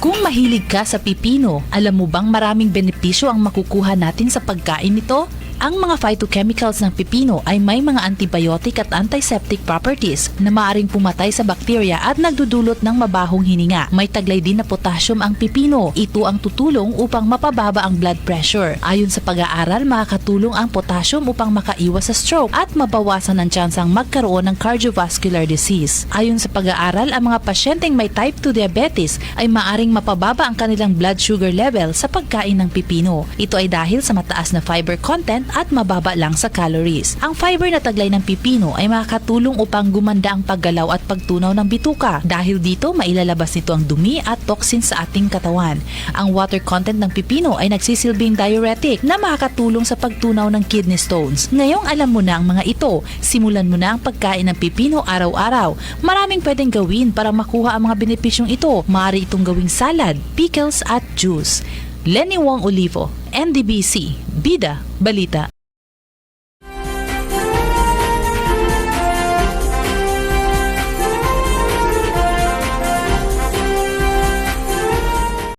Kung mahilig ka sa pipino, alam mo bang maraming benepisyo ang makukuha natin sa pagkain nito? Ang mga phytochemicals ng pipino ay may mga antibiotic at antiseptic properties na maaaring pumatay sa bakterya at nagdudulot ng mabahong hininga. May taglay din na potassium ang pipino. Ito ang tutulong upang mapababa ang blood pressure. Ayon sa pag-aaral, makakatulong ang potassium upang makaiwas sa stroke at mabawasan ang tsansang magkaroon ng cardiovascular disease. Ayon sa pag-aaral, ang mga pasyenteng may type 2 diabetes ay maaaring mapababa ang kanilang blood sugar level sa pagkain ng pipino. Ito ay dahil sa mataas na fiber content at mababa lang sa calories. Ang fiber na taglay ng pipino ay makakatulong upang gumanda ang paggalaw at pagtunaw ng bituka. Dahil dito, mailalabas nito ang dumi at toxins sa ating katawan. Ang water content ng pipino ay nagsisilbing diuretic na makakatulong sa pagtunaw ng kidney stones. Ngayong alam mo na ang mga ito, simulan mo na ang pagkain ng pipino araw-araw. Maraming pwedeng gawin para makuha ang mga benepisyong ito. Maaari itong gawing salad, pickles at juice. Lenny Wong Olivo, NDBC, Bida, Balita.